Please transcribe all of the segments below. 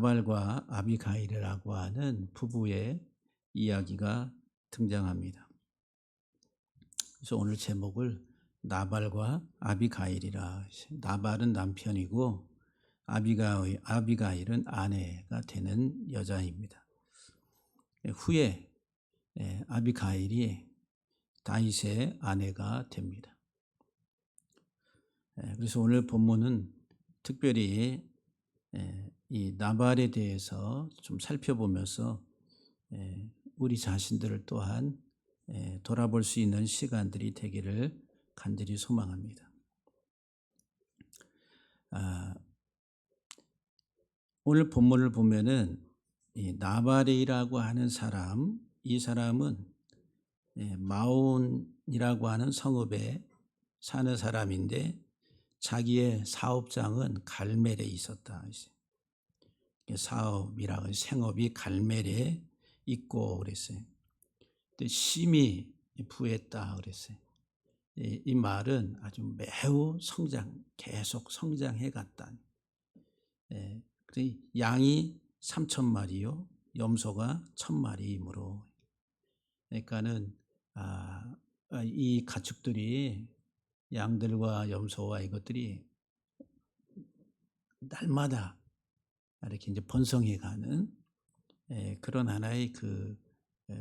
나발과 아비가일이라고 하는 부부의 이야기가 등장합니다. 그래서 오늘 제목을 나발과 아비가일이라. 나발은 남편이고 아비가일은 아내가 되는 여자입니다. 후에 아비가일이 다윗의 아내가 됩니다. 그래서 오늘 본문은 특별히 이 나발에 대해서 좀 살펴보면서 우리 자신들을 또한 돌아볼 수 있는 시간들이 되기를 간절히 소망합니다. 오늘 본문을 보면은 이 나발이라고 하는 사람, 이 사람은 마온이라고 하는 성읍에 사는 사람인데 자기의 사업장은 갈멜에 있었다. 사업이라고 생업이 갈멜에 있고 그랬어요. 근데 심히 부했다 그랬어요. 이 말은 아주 매우 계속 성장해 갔다. 양이 3,000마리요, 염소가 1,000마리이므로. 그러니까는 이 가축들이 양들과 염소와 이것들이 날마다 이렇게 이제 번성해 가는 그런 하나의 그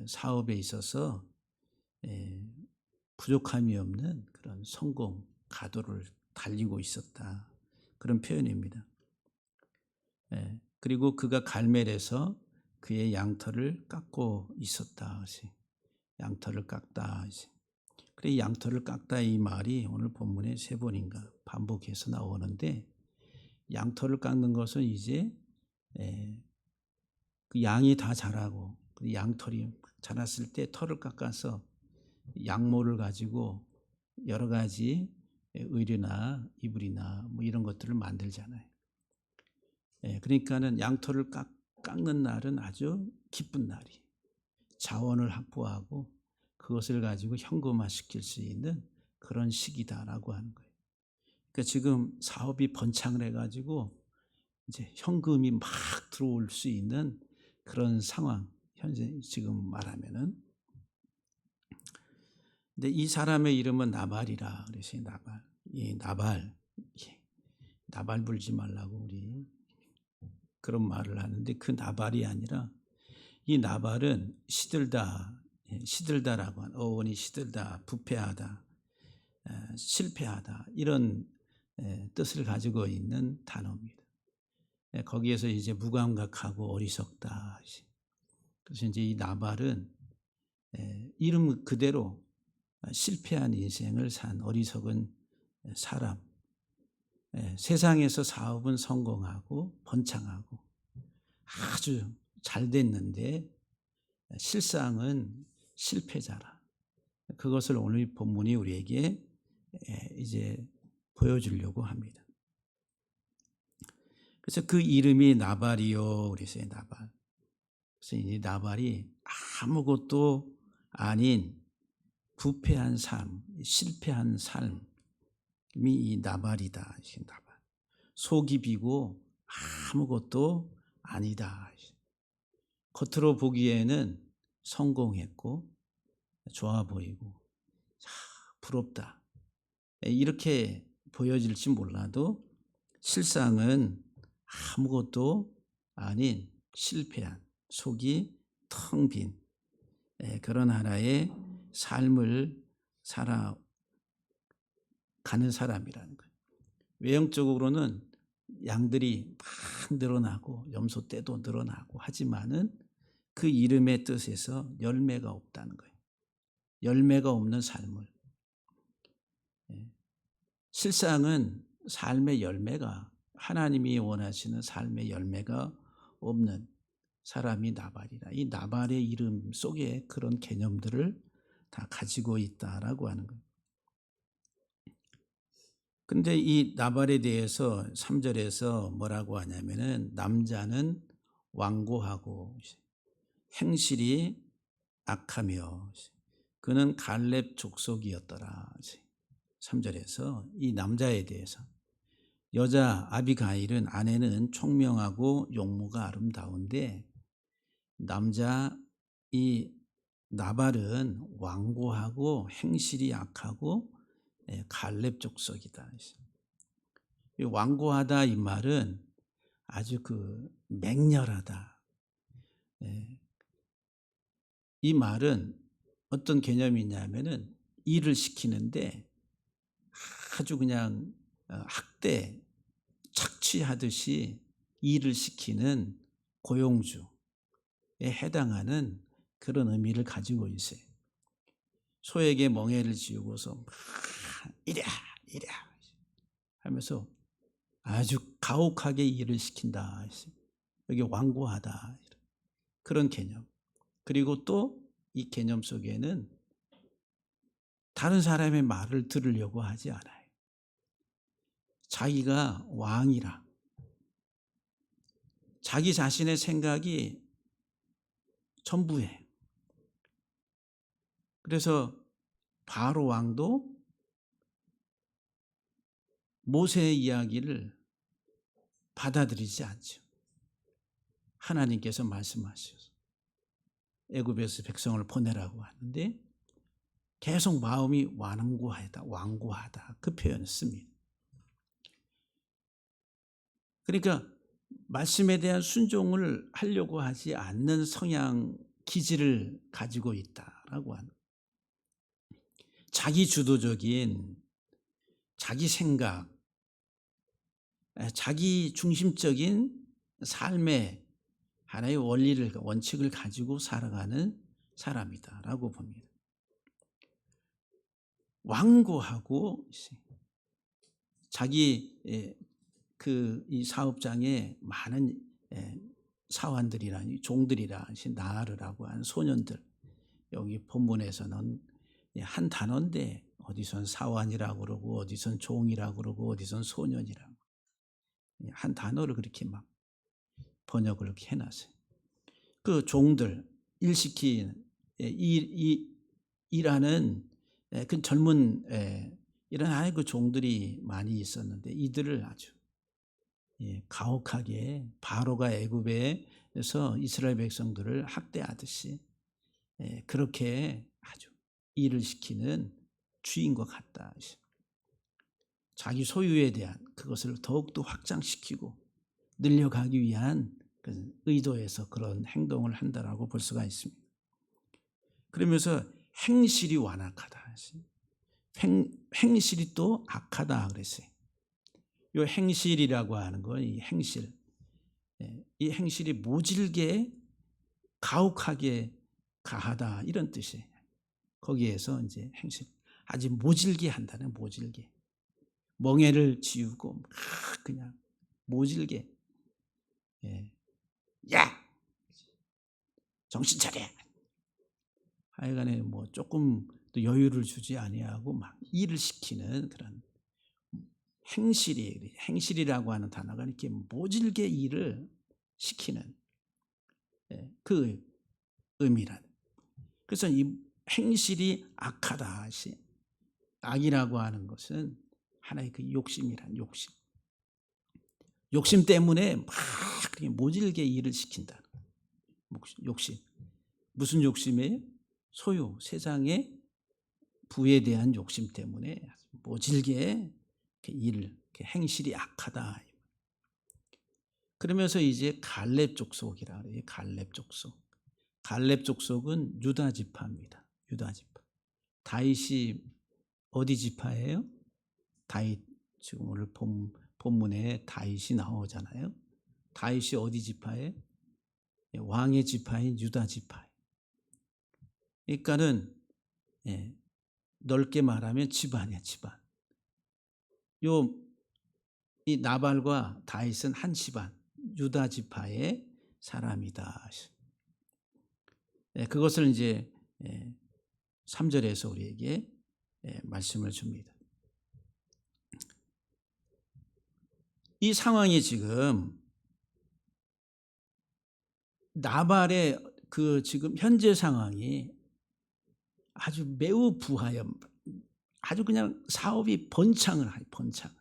사업에 있어서 부족함이 없는 그런 성공 가도를 달리고 있었다, 그런 표현입니다. 그리고 그가 갈멜에서 그의 양털을 깎고 있었다. 양털을 깎다. 그래, 양털을 깎다 이 말이 오늘 본문에 3번인가 반복해서 나오는데, 양털을 깎는 것은 이제 그 양이 다 자라고 그 양털이 자랐을 때 털을 깎아서 양모를 가지고 여러 가지 의류나 이불이나 뭐 이런 것들을 만들잖아요. 그러니까는 양털을 깎는 날은 아주 기쁜 날이, 자원을 확보하고 그것을 가지고 현금화시킬 수 있는 그런 시기다라고 하는 거예요. 그러니까 지금 사업이 번창을 해가지고 이제 현금이 막 들어올 수 있는 그런 상황, 현재 지금 말하면은. 근데 이 사람의 이름은 나발이라 그랬어요. 이 나발 불지 말라고 우리 그런 말을 하는데, 그 나발이 아니라 이 나발은 시들다라고 하는, 어원이 시들다, 부패하다, 실패하다, 이런 뜻을 가지고 있는 단어입니다. 거기에서 이제 무감각하고 어리석다. 그래서 이제 이 나발은 이름 그대로 실패한 인생을 산 어리석은 사람, 세상에서 사업은 성공하고 번창하고 아주 잘 됐는데 실상은 실패자라. 그것을 오늘 본문이 우리에게 이제 보여주려고 합니다. 그래서 그 이름이 나발이요 그랬어요. 나발. 그래서 이 나발이 아무것도 아닌 부패한 삶, 실패한 삶이 이 나발이다. 나발. 속이 비고 아무것도 아니다. 겉으로 보기에는 성공했고 좋아 보이고 부럽다, 이렇게 보여질지 몰라도 실상은 아무것도 아닌 실패한, 속이 텅 빈 그런 하나의 삶을 살아가는 사람이라는 거예요. 외형적으로는 양들이 막 늘어나고 염소 떼도 늘어나고 하지만은 그 이름의 뜻에서 열매가 없다는 거예요. 열매가 없는 삶을. 실상은 삶의 열매가, 하나님이 원하시는 삶의 열매가 없는 사람이 나발이라. 이 나발의 이름 속에 그런 개념들을 다 가지고 있다라고 하는 거예요. 근데 이 나발에 대해서 3절에서 뭐라고 하냐면은, 남자는 완고하고 행실이 악하며 그는 갈렙 족속이었더라. 3절에서 이 남자에 대해서, 여자 아비가일은 아내는 총명하고 용모가 아름다운데 남자 이 나발은 완고하고 행실이 약하고 갈렙 족속이다. 이 완고하다 이 말은 아주 맹렬하다. 예. 이 말은 어떤 개념이냐면은 일을 시키는데 아주 그냥 학대, 착취하듯이 일을 시키는 고용주에 해당하는 그런 의미를 가지고 있어요. 소에게 멍에를 지우고서 막 이랴 이랴 하면서 아주 가혹하게 일을 시킨다. 여기 완고하다. 그런 개념. 그리고 또 이 개념 속에는 다른 사람의 말을 들으려고 하지 않아요. 자기가 왕이라. 자기 자신의 생각이 전부예요. 그래서 바로 왕도 모세의 이야기를 받아들이지 않죠. 하나님께서 말씀하셔서 애굽에서 백성을 보내라고 하는데 계속 마음이 완고하다 그 표현을 씁니다. 그러니까 말씀에 대한 순종을 하려고 하지 않는 성향 기질을 가지고 있다라고 하는, 자기 주도적인 자기 생각, 자기 중심적인 삶의 하나의 원칙을 가지고 살아가는 사람이다라고 봅니다. 완고하고 자기 이 사업장에 많은 사환들이라니 종들이라 나르라고 하는 소년들, 여기 본문에서는 한 단어인데 어디선 사환이라고 그러고 어디선 종이라고 그러고 어디선 소년이라고 한 단어를 그렇게 막 번역을 이렇게 해놨어요. 그 종들 일 시킨 일하는 그 젊은 이런 아이 그 종들이 많이 있었는데 이들을 아주 가혹하게 바로가 애굽에서 이스라엘 백성들을 학대하듯이 그렇게 아주 일을 시키는 주인과 같다. 자기 소유에 대한 그것을 더욱더 확장시키고 늘려가기 위한 그 의도에서 그런 행동을 한다라고 볼 수가 있습니다. 그러면서 행실이 완악하다. 행실이 또 악하다 그랬어요. 이 행실이라고 하는 건 이 행실, 이 행실이 모질게 가혹하게 가하다 이런 뜻이에요. 거기에서 이제 행실 아주 모질게 한다는, 모질게 멍에를 지우고 그냥 모질게, 야 정신 차려. 하여간에 뭐 조금 또 여유를 주지 아니하고 막 일을 시키는 그런 행실이라고 하는 단어가 이렇게 모질게 일을 시키는 그 의미란. 그래서 이 행실이 악하다. 악이라고 하는 것은 하나의 그 욕심이란 욕심. 욕심 때문에 막 모질게 일을 시킨다. 욕심. 무슨 욕심이에요? 소유, 세상의 부에 대한 욕심 때문에 모질게 일을, 행실이 악하다. 그러면서 이제 갈렙 족속이라 그래요. 갈렙 족속. 갈렙 족속은 유다 지파입니다. 유다 지파. 다윗이 어디 지파예요? 다윗, 지금 오늘 본문에 다윗이 나오잖아요. 다윗이 어디 지파예요? 왕의 지파인 유다 지파. 그러니까는 넓게 말하면 집안이야, 집안. 이 나발과 다윗은 한 집안, 유다 지파의 사람이다. 그것을 이제 3절에서 우리에게 말씀을 줍니다. 이 상황이 지금 나발의 그 지금 현재 상황이 아주 매우 부하여 아주 그냥 사업이 번창을 해요. 번창.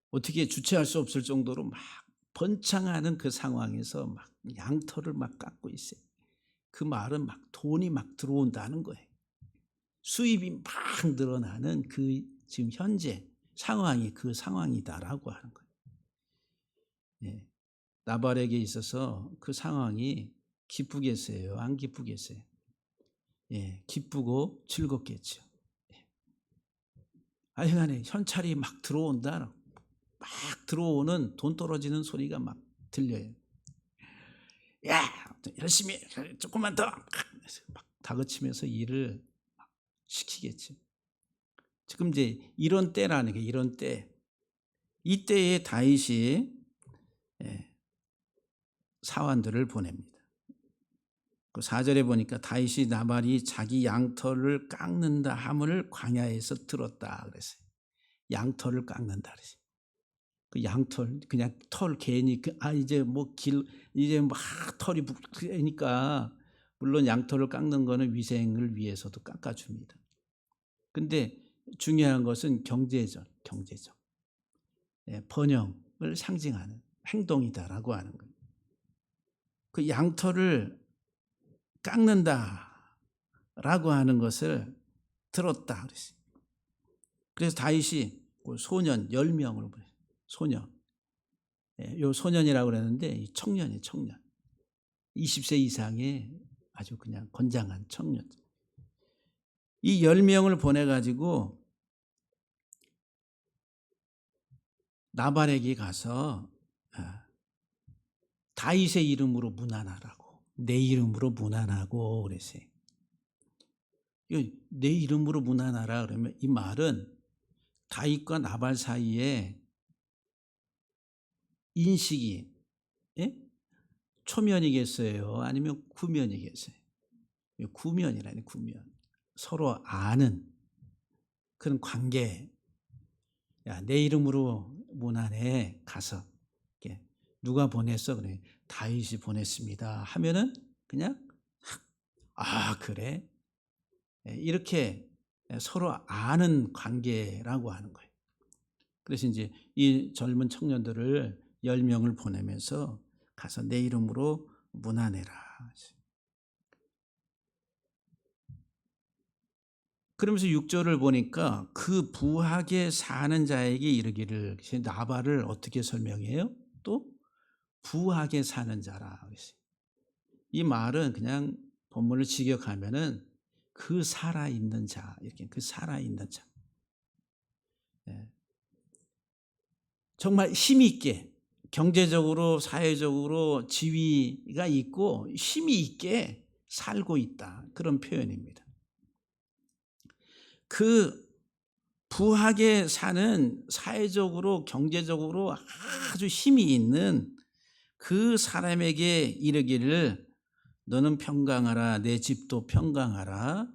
어떻게 주체할 수 없을 정도로 막 번창하는 그 상황에서 막 양털을 막 깎고 있어요. 그 말은 막 돈이 막 들어온다는 거예요. 수입이 막 늘어나는 그 지금 현재 상황이 그 상황이다라고 하는 거예요. 예. 나발에게 있어서 그 상황이 기쁘겠어요? 안 기쁘겠어요? 예, 기쁘고 즐겁겠죠. 예. 하여간에 현찰이 막 들어온다. 막 들어오는 돈 떨어지는 소리가 막 들려요. 야, 열심히 해. 조금만 더. 막 다그치면서 일을 막 시키겠죠. 지금 이제 이런 때라는 게 이런 때. 이때에 다윗이 예, 사환들을 보냅니다. 그 4절에 보니까 다윗이 나발이 자기 양털을 깎는다 함을 광야에서 들었다 그랬어요. 양털을 깎는다 그랬어요. 그 양털 그냥 털 괜히 이제 뭐 이제 막 털이 북으니까 물론 양털을 깎는 거는 위생을 위해서도 깎아줍니다. 근데 중요한 것은 경제적 예, 번영을 상징하는 행동이다라고 하는 거예요. 그 양털을 깎는다라고 하는 것을 들었다 그랬어요. 그래서 다윗이 그 소년 10명을 보내요. 소년. 예, 요 소년이라고 그랬는데 이 청년이에요, 청년. 20세 이상의 아주 그냥 건장한 청년. 이 10명을 보내 가지고 나발에게 가서 다윗의 이름으로 문안하라고. 내 이름으로 문안하고 그랬어요. 내 이름으로 문안하라 그러면 이 말은 다윗과 나발 사이에 인식이 예? 초면이겠어요? 아니면 구면이겠어요? 구면이라니 구면. 서로 아는 그런 관계. 야, 내 이름으로 문안에 가서 이렇게 누가 보냈어? 그래. 다윗이 보냈습니다. 하면은 그냥 그래. 이렇게 서로 아는 관계라고 하는 거예요. 그래서 이제 이 젊은 청년들을 10명을 보내면서 가서 내 이름으로 문안해라. 그러면서 6절을 보니까 그 부하게 사는 자에게 이르기를 나발을 어떻게 설명해요? 또 부하게 사는 자라 그랬어요. 이 말은 그냥 본문을 직역하면은 그 살아있는 자 이렇게 그 살아있는 자. 예. 정말 힘이 있게 경제적으로 사회적으로 지위가 있고 힘이 있게 살고 있다 그런 표현입니다. 그 부하게 사는 사회적으로 경제적으로 아주 힘이 있는 그 사람에게 이르기를 너는 평강하라 내 집도 평강하라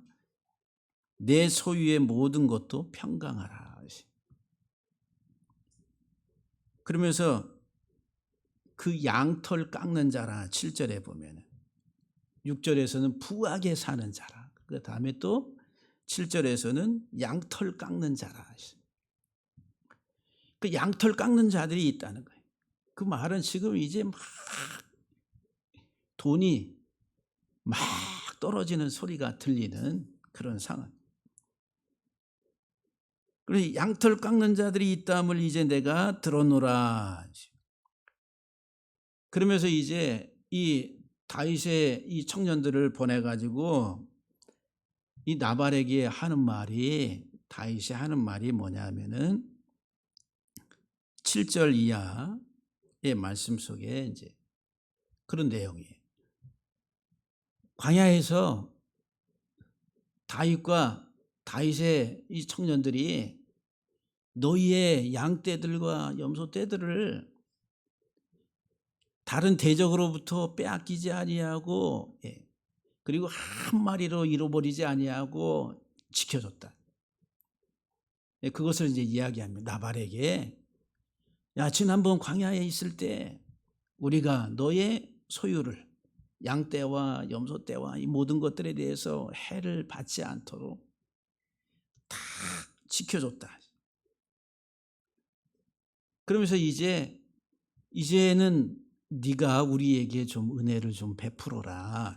내 소유의 모든 것도 평강하라. 그러면서 그 양털 깎는 자라 7절에 보면 6절에서는 부하게 사는 자라 그 다음에 또 7절에서는 양털 깎는 자라. 그 양털 깎는 자들이 있다는 거예요. 그 말은 지금 이제 막 돈이 막 떨어지는 소리가 들리는 그런 상황. 그래서 양털 깎는 자들이 있다함을 이제 내가 들어노라. 그러면서 이제 이 다윗의 이 청년들을 보내가지고 이 나발에게 하는 말이 다윗이 하는 말이 뭐냐면은 7절 이하의 말씀 속에 이제 그런 내용이에요. 광야에서 다윗의 이 청년들이 너희의 양떼들과 염소떼들을 다른 대적으로부터 빼앗기지 아니하고 그리고 한 마리로 잃어버리지 아니하고 지켜줬다. 그것을 이제 이야기합니다. 나발에게 야 지난번 광야에 있을 때 우리가 너의 소유를 양떼와 염소떼와 이 모든 것들에 대해서 해를 받지 않도록 다 지켜줬다. 그러면서 이제는 네가 우리에게 좀 은혜를 좀 베풀어라.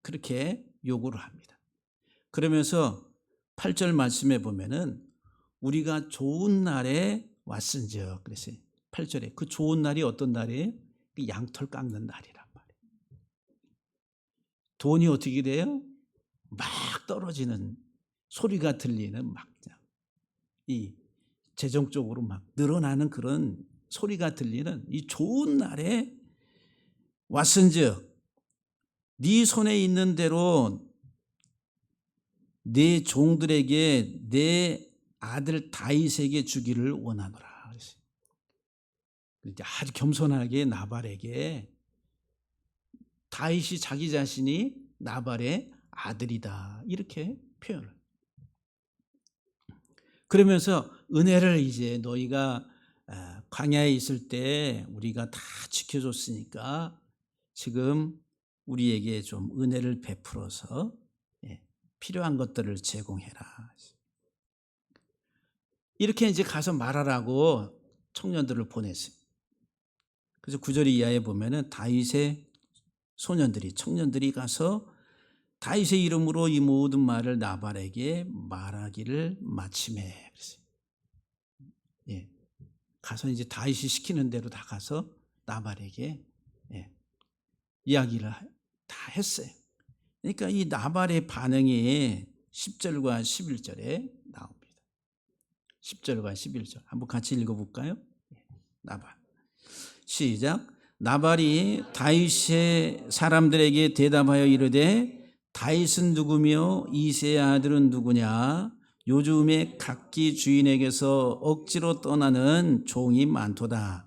그렇게 요구를 합니다. 그러면서 8절 말씀에 보면은 우리가 좋은 날에 왔은즉 그랬어요. 8절에 그 좋은 날이 어떤 날이에요? 그 양털 깎는 날이란 말이에요. 돈이 어떻게 돼요? 막 떨어지는 소리가 들리는 막 이 재정적으로 막 늘어나는 그런 소리가 들리는 이 좋은 날에 왔은즉 네 손에 있는 대로 네 종들에게 내 아들 다윗에게 주기를 원하노라. 이제 아주 겸손하게 나발에게 다윗이 자기 자신이 나발의 아들이다 이렇게 표현을. 그러면서 은혜를 이제 너희가 광야에 있을 때 우리가 다 지켜줬으니까 지금 우리에게 좀 은혜를 베풀어서 필요한 것들을 제공해라. 이렇게 이제 가서 말하라고 청년들을 보냈어요. 그래서 9절 이하에 보면은 다윗의 소년들이 청년들이 가서 다윗의 이름으로 이 모든 말을 나발에게 말하기를 마침에 그랬어요. 가서 이제 다윗이 시키는 대로 다 가서 나발에게 이야기를 다 했어요. 그러니까 이 나발의 반응이 10절과 11절에 나옵니다. 10절과 11절 한번 같이 읽어볼까요? 나발 시작. 나발이 다윗의 사람들에게 대답하여 이르되 다윗은 누구며 이새의 아들은 누구냐? 요즘에 각기 주인에게서 억지로 떠나는 종이 많도다.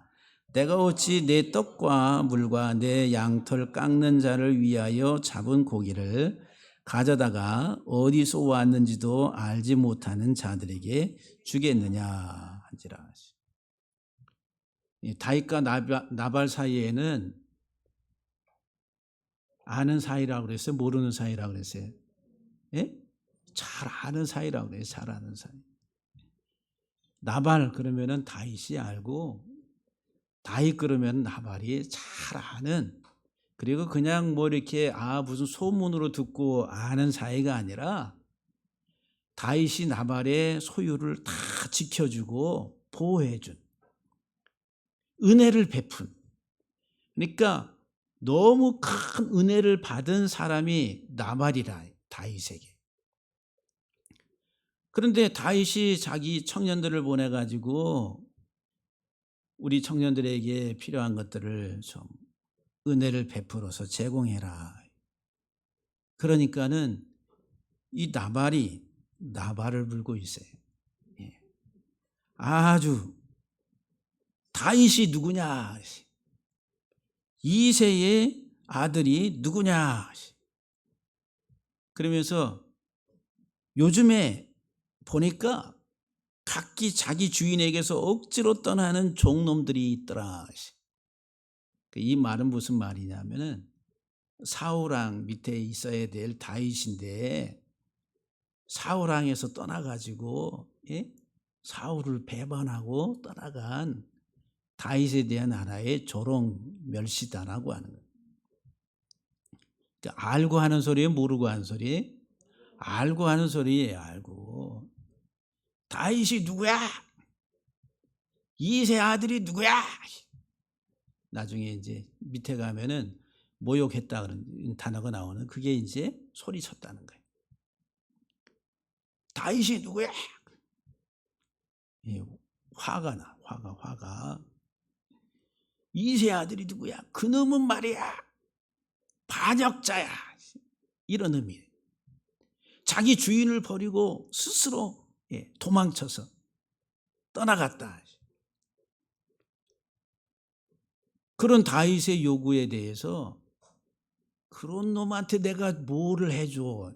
내가 어찌 내 떡과 물과 내 양털 깎는 자를 위하여 잡은 고기를 가져다가 어디서 왔는지도 알지 못하는 자들에게 주겠느냐 한지라. 다윗과 나발 사이에는 아는 사이라고 그랬어요? 모르는 사이라고 그랬어요? 예? 잘 아는 사이라고 그래요. 잘 아는 사이. 나발 그러면은 다윗이 알고 다윗 그러면 나발이 잘 아는, 그리고 그냥 뭐 이렇게 무슨 소문으로 듣고 아는 사이가 아니라 다윗이 나발의 소유를 다 지켜주고 보호해준 은혜를 베푼, 그러니까 너무 큰 은혜를 받은 사람이 나발이라 다윗에게. 그런데 다윗이 자기 청년들을 보내가지고 우리 청년들에게 필요한 것들을 좀 은혜를 베풀어서 제공해라. 그러니까는 이 나발을 불고 있어요. 아주 다윗이 누구냐? 이새의 아들이 누구냐? 그러면서 요즘에 보니까 각기 자기 주인에게서 억지로 떠나는 종놈들이 있더라. 이 말은 무슨 말이냐면은 사울왕 밑에 있어야 될 다윗인데 사울왕에서 떠나가지고 사울을 배반하고 떠나간 다윗에 대한 하나의 조롱 멸시다라고 하는 거예요. 그러니까 알고 하는 소리예요, 모르고 하는 소리? 알고 하는 소리예요. 알고. 다윗이 누구야? 이새 아들이 누구야? 나중에 이제 밑에 가면은 모욕했다 그런 단어가 나오는, 그게 이제 소리쳤다는 거예요. 다윗이 누구야? 화가 나. 화가. 이새 아들이 누구야? 그놈은 말이야 반역자야. 이런 의미예요. 자기 주인을 버리고 스스로 도망쳐서 떠나갔다. 그런 다윗의 요구에 대해서 그런 놈한테 내가 뭐를 해줘,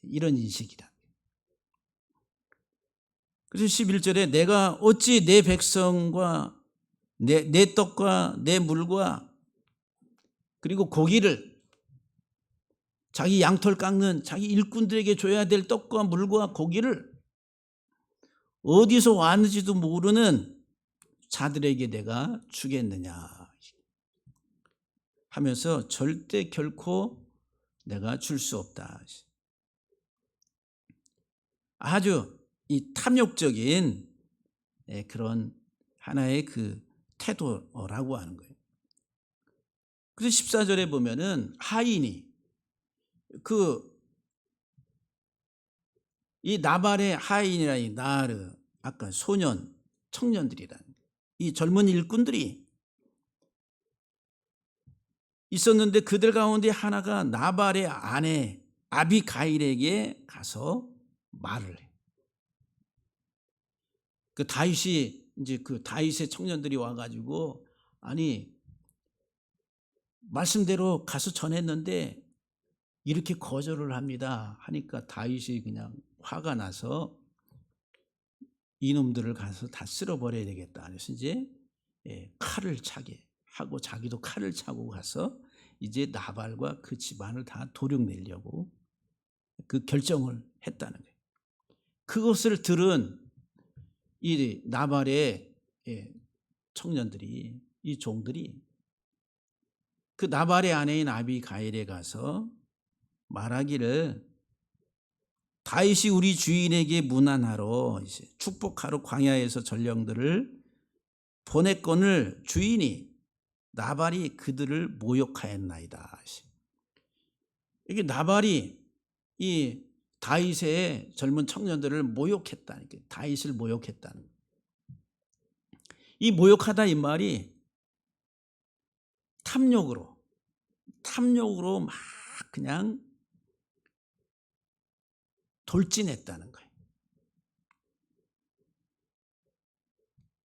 이런 인식이다. 그래서 11절에 내가 어찌 내 백성과 내 떡과 내 물과 그리고 고기를, 자기 양털 깎는 자기 일꾼들에게 줘야 될 떡과 물과 고기를 어디서 왔는지도 모르는 자들에게 내가 주겠느냐 하면서 절대 결코 내가 줄 수 없다. 아주 이 탐욕적인 그런 하나의 그 태도라고 하는 거예요. 그래서 14절에 보면은 하인이 이 나발의 하인이라 이 나르 아까 소년 청년들이라는 이 젊은 일꾼들이 있었는데 그들 가운데 하나가 나발의 아내 아비가일에게 가서 말을 해. 그 다윗이 이제 그 다윗의 청년들이 와가지고 아니 말씀대로 가서 전했는데 이렇게 거절을 합니다 하니까 다윗이 그냥 화가 나서 이놈들을 가서 다 쓸어버려야 되겠다. 그래서 이제 칼을 차게 하고 자기도 칼을 차고 가서 이제 나발과 그 집안을 다 도륙내려고 그 결정을 했다는 거예요. 그것을 들은 이 나발의 청년들이 이 종들이 그 나발의 아내인 아비가일에 가서 말하기를 다윗이 우리 주인에게 문안하러 축복하러 광야에서 전령들을 보냈거늘 주인이 나발이 그들을 모욕하였나이다. 이게 나발이 이 다윗의 젊은 청년들을 모욕했다는 게 다윗을 모욕했다는 거예요. 이 모욕하다 이 말이 탐욕으로 막 그냥 돌진했다는 거예요.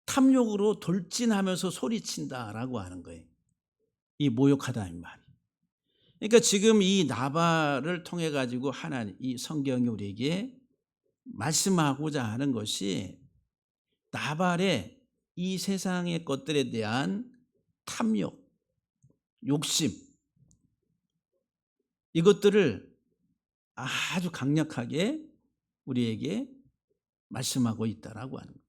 탐욕으로 돌진하면서 소리친다라고 하는 거예요. 이 모욕하다 이 말이. 그러니까 지금 이 나발을 통해 가지고 하나님 이 성경이 우리에게 말씀하고자 하는 것이 나발의 이 세상의 것들에 대한 탐욕, 욕심 이것들을 아주 강력하게 우리에게 말씀하고 있다라고 하는 거예요.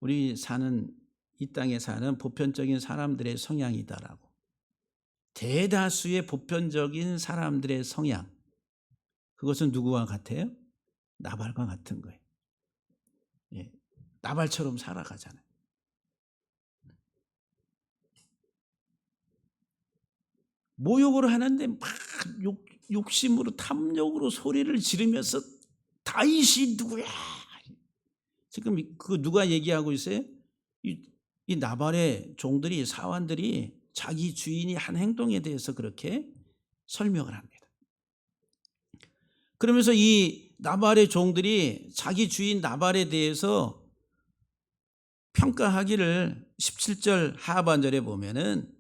우리 사는 이 땅에 사는 보편적인 사람들의 성향이다라고. 대다수의 보편적인 사람들의 성향 그것은 누구와 같아요? 나발과 같은 거예요. 나발처럼 살아가잖아요. 모욕을 하는데 막 욕심으로 탐욕으로 소리를 지르면서 다윗이 누구야? 지금 그 누가 얘기하고 있어요? 이 나발의 종들이 사환들이 자기 주인이 한 행동에 대해서 그렇게 설명을 합니다. 그러면서 이 나발의 종들이 자기 주인 나발에 대해서 평가하기를 17절 하반절에 보면은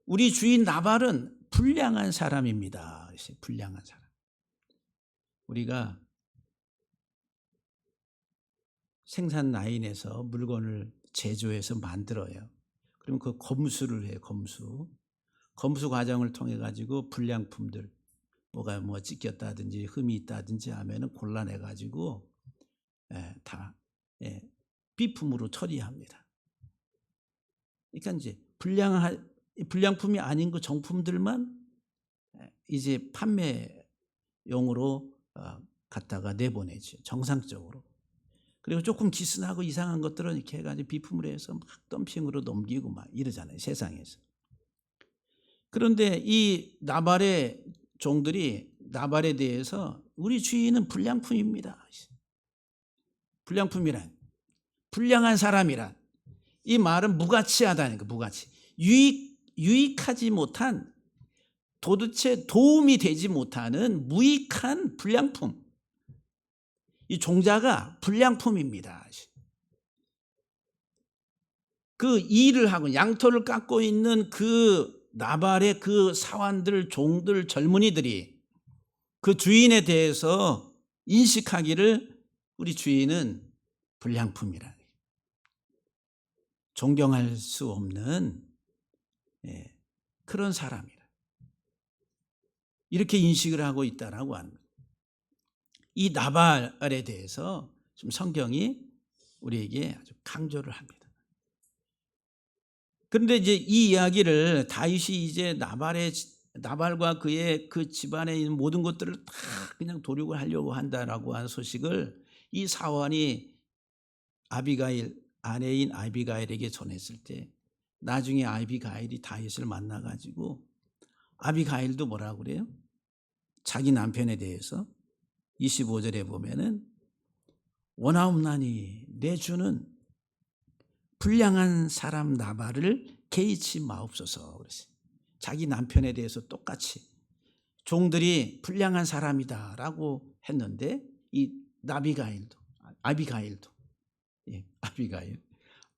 우리 주인 나발은 불량한 사람입니다. 불량한 사람. 우리가 생산 라인에서 물건을 제조해서 만들어요. 그럼 그 검수를 해요. 검수 과정을 통해 가지고 불량품들 뭐가 찢겼다든지 흠이 있다든지 하면은 골라내 가지고 다 비품으로 처리합니다. 그러니까 이제 불량품이 아닌 그 정품들만 이제 판매용으로 갖다가 내보내죠. 정상적으로. 그리고 조금 기스나고 이상한 것들은 이렇게 해가지고 비품으로 해서 막 덤핑으로 넘기고 막 이러잖아요. 세상에서. 그런데 이 나발의 종들이 나발에 대해서 우리 주인은 불량품입니다. 불량품이란 불량한 사람이란 이 말은 무가치하다는 거. 무가치. 유익하지 못한 도대체 도움이 되지 못하는 무익한 불량품. 이 종자가 불량품입니다. 그 일을 하고 양털을 깎고 있는 그 나발의 그 사환들, 종들, 젊은이들이 그 주인에 대해서 인식하기를 우리 주인은 불량품이라. 존경할 수 없는 그런 사람이라. 이렇게 인식을 하고 있다라고 하는 거예요. 이 나발에 대해서 좀 성경이 우리에게 아주 강조를 합니다. 그런데 이제 이 이야기를 다윗이 이제 나발과 그의 그 집안에 있는 모든 것들을 다 그냥 도륙을 하려고 한다라고 하는 소식을 이 사환이 아내인 아비가일에게 전했을 때 나중에 아비가일이 다윗을 만나 가지고 아비가일도 뭐라고 그래요? 자기 남편에 대해서 25절에 보면은 원하옵나니 내 주는 불량한 사람 나발을 개의치 마옵소서 그랬어요. 자기 남편에 대해서 똑같이 종들이 불량한 사람이다라고 했는데 이 아비가일도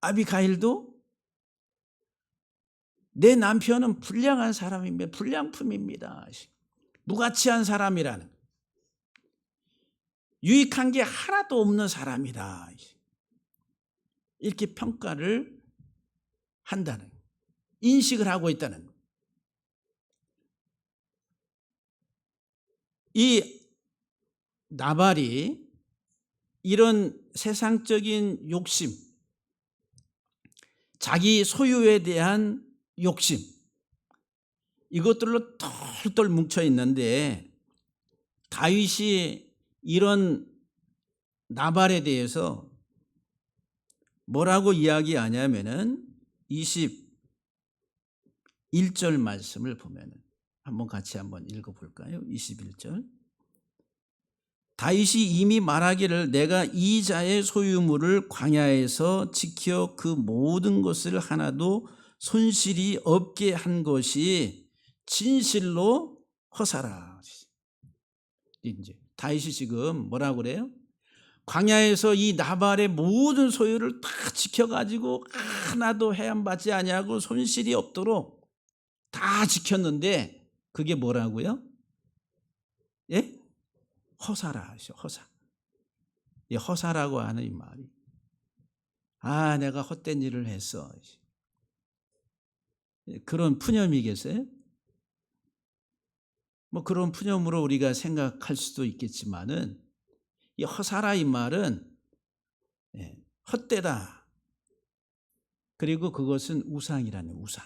아비가일도 내 남편은 불량한 사람입니다. 불량품입니다. 무가치한 사람이라는, 유익한 게 하나도 없는 사람이다, 이렇게 평가를 한다는, 인식을 하고 있다는. 이 나발이 이런 세상적인 욕심, 자기 소유에 대한 욕심, 이것들로 똘똘 뭉쳐 있는데 다윗이 이런 나발에 대해서 뭐라고 이야기하냐면은 21절 말씀을 보면은 한번 같이 한번 읽어볼까요? 21절. 다윗이 이미 말하기를 내가 이 자의 소유물을 광야에서 지켜 그 모든 것을 하나도 손실이 없게 한 것이 진실로 허사라. 이제 다윗이 지금 뭐라고 그래요? 광야에서 이 나발의 모든 소유를 다 지켜가지고 하나도 해함받지 아니하고 손실이 없도록 다 지켰는데 그게 뭐라고요? 예? 허사라 하셔. 허사. 이 허사라고 하는 이 말이, 내가 헛된 일을 했어, 그런 푸념이겠어요? 뭐 그런 푸념으로 우리가 생각할 수도 있겠지만은 이 허사라 이 말은 헛되다. 그리고 그것은 우상이라는, 우상.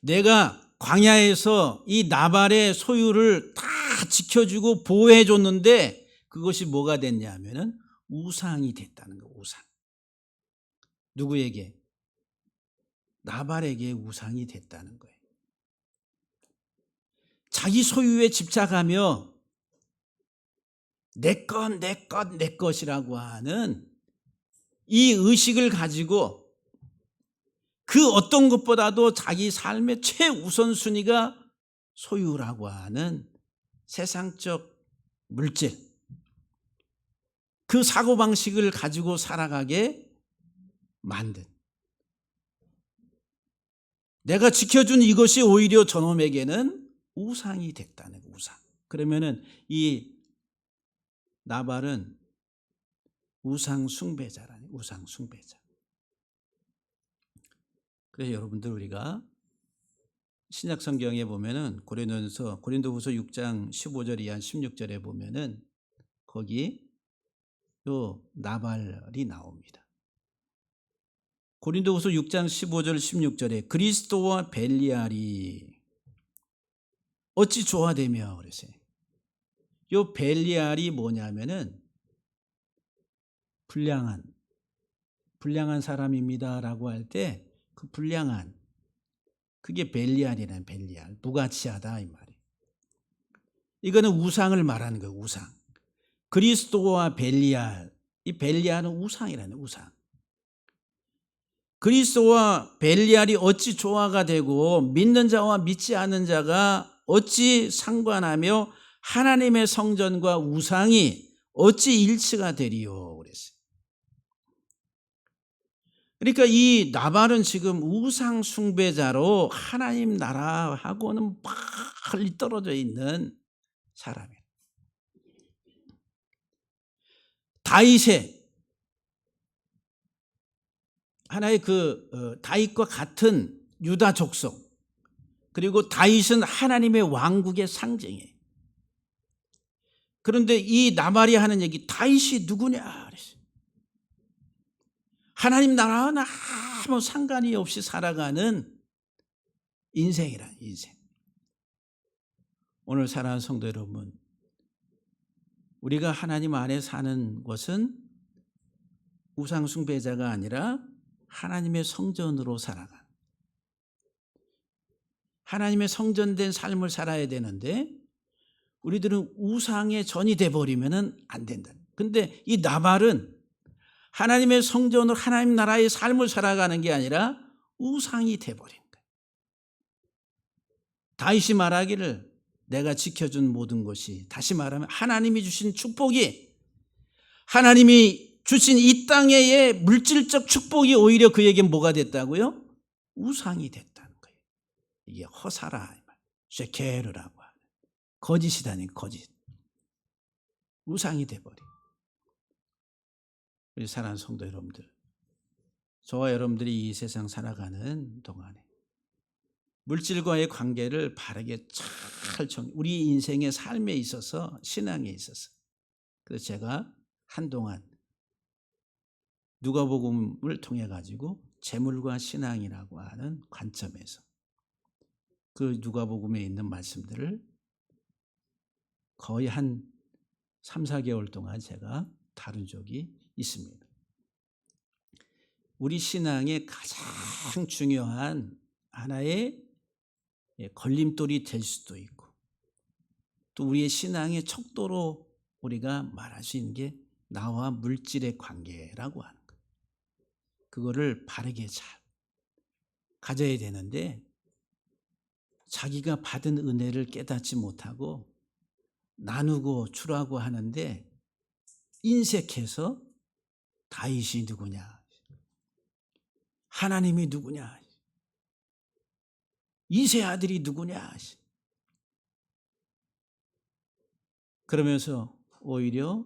내가 광야에서 이 나발의 소유를 다 지켜주고 보호해 줬는데 그것이 뭐가 됐냐면은 우상이 됐다는 거. 우상. 누구에게? 나발에게 우상이 됐다는 거예요. 자기 소유에 집착하며 내 것, 내 것, 내 것이라고 하는 이 의식을 가지고 그 어떤 것보다도 자기 삶의 최우선순위가 소유라고 하는 세상적 물질, 그 사고방식을 가지고 살아가게 만든, 내가 지켜준 이것이 오히려 저놈에게는 우상이 됐다는, 우상. 그러면은 이 나발은 우상 숭배자라니, 우상 숭배자. 그래서 여러분들 우리가 신약 성경에 보면은 고린도후서 6장 15절 이하 16절에 보면은 거기 요 나발이 나옵니다. 고린도후서 6장 15절 16절에 그리스도와 벨리알이 어찌 조화되며 그랬어요. 요 벨리알이 뭐냐면은 불량한 사람입니다라고 할 때 그 불량한, 그게 벨리알이라는, 벨리알, 무가치하다 이 말이에요. 이거는 우상을 말하는 거예요. 우상. 그리스도와 벨리알, 이 벨리알은 우상이라는, 우상. 그리스도와 벨리알이 어찌 조화가 되고 믿는 자와 믿지 않는 자가 어찌 상관하며 하나님의 성전과 우상이 어찌 일치가 되리요 그랬어요. 그러니까 이 나발은 지금 우상 숭배자로 하나님 나라하고는 멀리 떨어져 있는 사람이에요. 다윗의 하나의 다윗과 같은 유다 족속, 그리고 다윗은 하나님의 왕국의 상징이에요. 그런데 이 나발이 하는 얘기, 다윗이 누구냐 그랬어요. 하나님 나라와는 아무 상관이 없이 살아가는 인생이라, 인생. 오늘 사랑하는 성도 여러분, 우리가 하나님 안에 사는 것은 우상 숭배자가 아니라 하나님의 성전으로 살아가, 하나님의 성전된 삶을 살아야 되는데 우리들은 우상의 전이 돼버리면 안 된다. 근데 이 나발은 하나님의 성전으로 하나님 나라의 삶을 살아가는 게 아니라 우상이 돼버린 거예요. 다윗이 말하기를 내가 지켜준 모든 것이, 다시 말하면 하나님이 주신 축복이, 하나님이 주신 이 땅의 물질적 축복이 오히려 그에게 뭐가 됐다고요? 우상이 됐다는 거예요. 이게 허사라, 쉐케르라고 하는 거짓이다니, 거짓. 우상이 돼버린. 우리 사랑하는 성도 여러분들, 저와 여러분들이 이 세상 살아가는 동안에 물질과의 관계를 바르게 잘 우리 인생의 삶에 있어서, 신앙에 있어서, 그래서 제가 한동안 누가복음을 통해 가지고 재물과 신앙이라고 하는 관점에서 그 누가복음에 있는 말씀들을 거의 한 3, 4개월 동안 제가 다룬 적이 있습니다. 우리 신앙의 가장 중요한 하나의 걸림돌이 될 수도 있고, 또 우리의 신앙의 척도로 우리가 말할 수 있는 게 나와 물질의 관계라고 하는 거예요. 그거를 바르게 잘 가져야 되는데 자기가 받은 은혜를 깨닫지 못하고 나누고 주라고 하는데 인색해서 다윗이 누구냐, 하나님이 누구냐, 이세 아들이 누구냐, 그러면서 오히려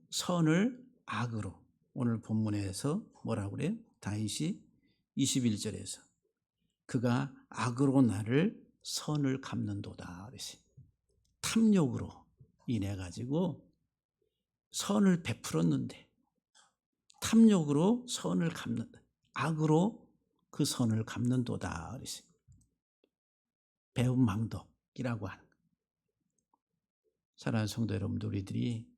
선을 악으로, 오늘 본문에서 뭐라고 그래요? 다윗이 21절에서 그가 악으로 나를 선을 갚는도다 그랬어요. 탐욕으로 인해 가지고 선을 베풀었는데 탐욕으로 선을 갚는다, 악으로 그 선을 갚는도다 그랬어요. 배은망덕이라고 하는 거예요. 사랑하는 성도 여러분들, 우리들이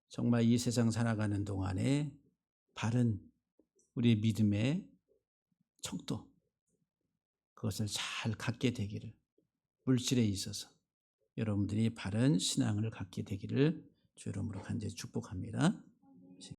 정말 이 세상 살아가는 동안에 바른 우리의 믿음의 척도, 그것을 잘 갖게 되기를, 물질에 있어서 여러분들이 바른 신앙을 갖게 되기를 주 이름으로 간절히 축복합니다.